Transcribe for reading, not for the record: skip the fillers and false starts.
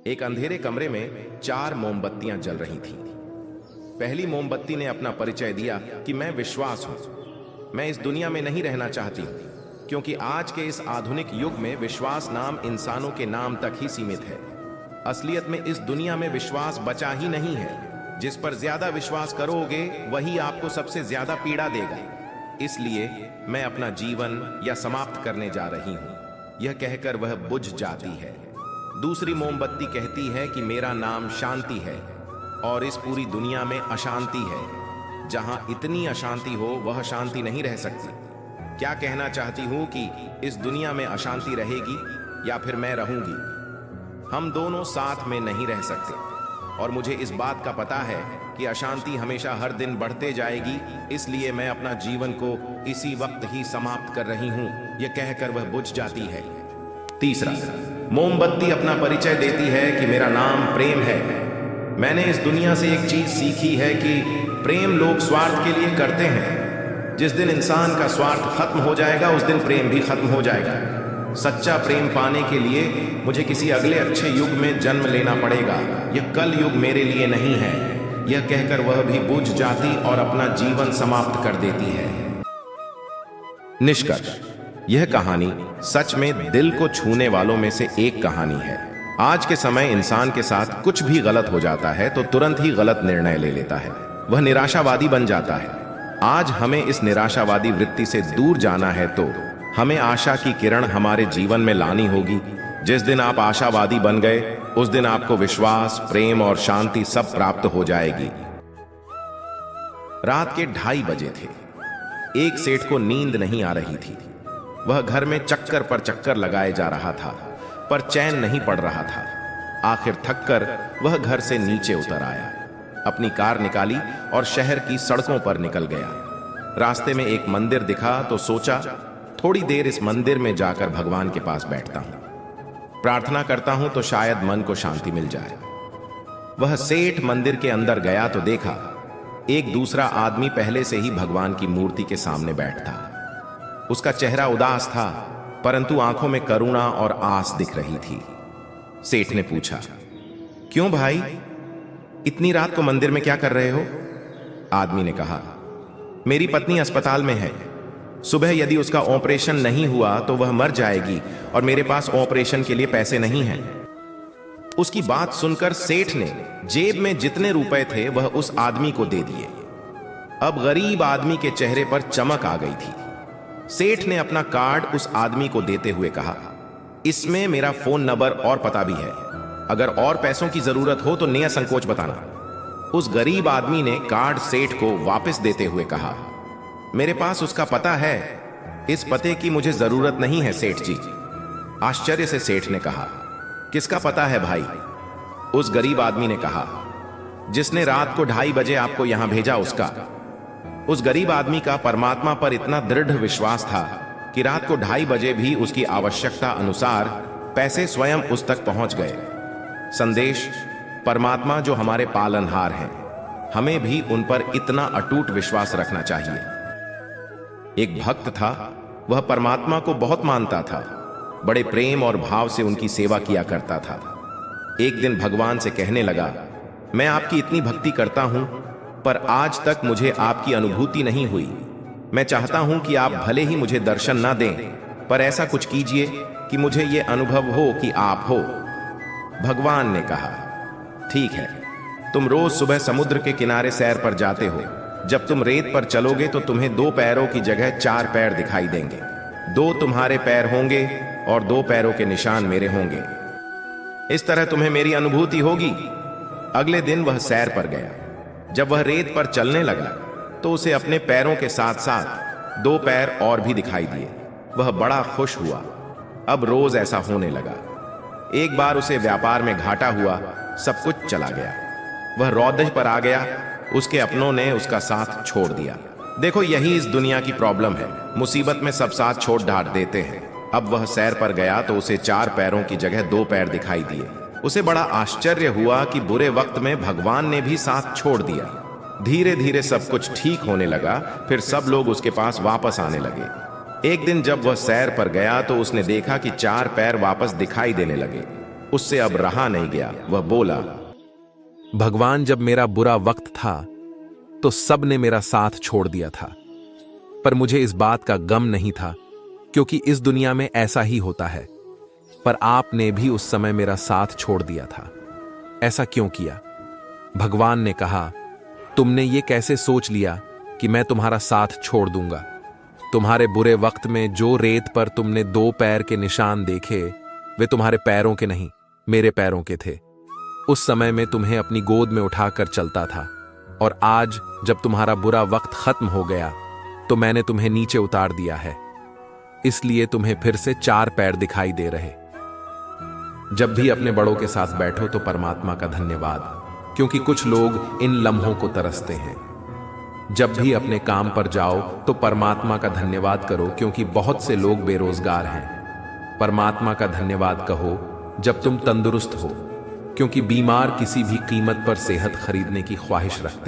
एक अंधेरे कमरे में 4 मोमबत्तियां जल रही थीं। पहली मोमबत्ती ने अपना परिचय दिया कि मैं विश्वास हूं। मैं इस दुनिया में नहीं रहना चाहती हूं, क्योंकि आज के इस आधुनिक युग में विश्वास नाम इंसानों के नाम तक ही सीमित है। असलियत में इस दुनिया में विश्वास बचा ही नहीं है। जिस पर ज्यादा विश्वास करोगे वही आपको सबसे ज्यादा पीड़ा देगा। इसलिए मैं अपना जीवन या समाप्त करने जा रही हूं। यह कहकर वह बुझ जाती है। दूसरी मोमबत्ती कहती है कि मेरा नाम शांति है और इस पूरी दुनिया में अशांति है। जहां इतनी अशांति हो वह शांति नहीं रह सकती। क्या कहना चाहती हूं कि इस दुनिया में अशांति रहेगी या फिर मैं रहूंगी? हम दोनों साथ में नहीं रह सकते। और मुझे इस बात का पता है कि अशांति हमेशा हर दिन बढ़ते जाएगी। इसलिए मैं अपना जीवन को इसी वक्त ही समाप्त कर रही हूं। यह कहकर वह बुझ जाती है। तीसरा, मोमबत्ती अपना परिचय देती है कि मेरा नाम प्रेम है। मैंने इस दुनिया से एक चीज सीखी है कि प्रेम लोग स्वार्थ के लिए करते हैं। जिस दिन इंसान का स्वार्थ खत्म हो जाएगा उस दिन प्रेम भी खत्म हो जाएगा। सच्चा प्रेम पाने के लिए मुझे किसी अगले अच्छे युग में जन्म लेना पड़ेगा। यह कल युग मेरे लिए नहीं है। यह कहकर वह भी बुझ जाती और अपना जीवन समाप्त कर देती है। निष्कर्ष, यह कहानी सच में दिल को छूने वालों में से एक कहानी है। आज के समय इंसान के साथ कुछ भी गलत हो जाता है तो तुरंत ही गलत निर्णय ले लेता है। वह निराशावादी बन जाता है। आज हमें इस निराशावादी वृत्ति से दूर जाना है तो हमें आशा की किरण हमारे जीवन में लानी होगी। जिस दिन आप आशावादी बन गए उस दिन आपको विश्वास, प्रेम और शांति सब प्राप्त हो जाएगी। रात के 2:30 बजे थे। एक सेठ को नींद नहीं आ रही थी। वह घर में चक्कर पर चक्कर लगाए जा रहा था, पर चैन नहीं पड़ रहा था। आखिर थककर वह घर से नीचे उतर आया, अपनी कार निकाली और शहर की सड़कों पर निकल गया। रास्ते में एक मंदिर दिखा तो सोचा थोड़ी देर इस मंदिर में जाकर भगवान के पास बैठता हूं, प्रार्थना करता हूं तो शायद मन को शांति मिल जाए। वह सेठ मंदिर के अंदर गया तो देखा एक दूसरा आदमी पहले से ही भगवान की मूर्ति के सामने बैठा। उसका चेहरा उदास था, परंतु आंखों में करुणा और आस दिख रही थी। सेठ ने पूछा, क्यों भाई, इतनी रात को मंदिर में क्या कर रहे हो? आदमी ने कहा, मेरी पत्नी अस्पताल में है। सुबह यदि उसका ऑपरेशन नहीं हुआ तो वह मर जाएगी और मेरे पास ऑपरेशन के लिए पैसे नहीं हैं। उसकी बात सुनकर सेठ ने जेब में जितने रुपए थे वह उस आदमी को दे दिए। अब गरीब आदमी के चेहरे पर चमक आ गई थी। सेठ ने अपना कार्ड उस आदमी को देते हुए कहा, इसमें मेरा फोन नंबर और पता भी है। अगर और पैसों की जरूरत हो तो निसंकोच बताना। उस गरीब आदमी ने कार्ड सेठ को वापस देते हुए कहा, मेरे पास उसका पता है। इस पते की मुझे जरूरत नहीं है सेठ जी। आश्चर्य से सेठ ने कहा, किसका पता है भाई? उस गरीब आदमी ने कहा, जिसने रात को 2:30 बजे आपको यहां भेजा उसका। उस गरीब आदमी का परमात्मा पर इतना दृढ़ विश्वास था कि रात को 2:30 बजे भी उसकी आवश्यकता अनुसार पैसे स्वयं उस तक पहुंच गए। संदेश, परमात्मा जो हमारे पालनहार हैं, हमें भी उन पर इतना अटूट विश्वास रखना चाहिए। एक भक्त था, वह परमात्मा को बहुत मानता था। बड़े प्रेम और भाव से उनकी सेवा किया करता था। एक दिन भगवान से कहने लगा, मैं आपकी इतनी भक्ति करता हूं पर आज तक मुझे आपकी अनुभूति नहीं हुई। मैं चाहता हूं कि आप भले ही मुझे दर्शन ना दें, पर ऐसा कुछ कीजिए कि मुझे यह अनुभव हो कि आप हो। भगवान ने कहा, ठीक है, तुम रोज सुबह समुद्र के किनारे सैर पर जाते हो। जब तुम रेत पर चलोगे तो तुम्हें 2 पैरों की जगह 4 पैर दिखाई देंगे। 2 तुम्हारे पैर होंगे और 2 पैरों के निशान मेरे होंगे। इस तरह तुम्हें मेरी अनुभूति होगी। अगले दिन वह सैर पर गया। जब वह रेत पर चलने लगा तो उसे अपने पैरों के साथ साथ 2 पैर और भी दिखाई दिए। वह बड़ा खुश हुआ। अब रोज ऐसा होने लगा। एक बार उसे व्यापार में घाटा हुआ, सब कुछ चला गया। वह रौदह पर आ गया। उसके अपनों ने उसका साथ छोड़ दिया। देखो, यही इस दुनिया की प्रॉब्लम है। मुसीबत में सब साथ छोड़ ढाट देते हैं। अब वह सैर पर गया तो उसे 4 पैरों की जगह 2 पैर दिखाई दिए। उसे बड़ा आश्चर्य हुआ कि बुरे वक्त में भगवान ने भी साथ छोड़ दिया। धीरे धीरे सब कुछ ठीक होने लगा। फिर सब लोग उसके पास वापस आने लगे। एक दिन जब वह सैर पर गया तो उसने देखा कि 4 पैर वापस दिखाई देने लगे। उससे अब रहा नहीं गया। वह बोला, भगवान, जब मेरा बुरा वक्त था तो सब ने मेरा साथ छोड़ दिया था, पर मुझे इस बात का गम नहीं था, क्योंकि इस दुनिया में ऐसा ही होता है। पर आपने भी उस समय मेरा साथ छोड़ दिया था। ऐसा क्यों किया? भगवान ने कहा, तुमने ये कैसे सोच लिया कि मैं तुम्हारा साथ छोड़ दूंगा? तुम्हारे बुरे वक्त में जो रेत पर तुमने 2 पैर के निशान देखे, वे तुम्हारे पैरों के नहीं, मेरे पैरों के थे। उस समय में तुम्हें अपनी गोद में उठाकर चलता था, और आज जब तुम्हारा बुरा वक्त खत्म हो गया तो मैंने तुम्हें नीचे उतार दिया है। इसलिए तुम्हें फिर से 4 पैर दिखाई दे रहे। जब भी अपने बड़ों के साथ बैठो तो परमात्मा का धन्यवाद, क्योंकि कुछ लोग इन लम्हों को तरसते हैं। जब भी अपने काम पर जाओ तो परमात्मा का धन्यवाद करो, क्योंकि बहुत से लोग बेरोजगार हैं। परमात्मा का धन्यवाद कहो जब तुम तंदुरुस्त हो, क्योंकि बीमार किसी भी कीमत पर सेहत खरीदने की ख्वाहिश रखते हैं।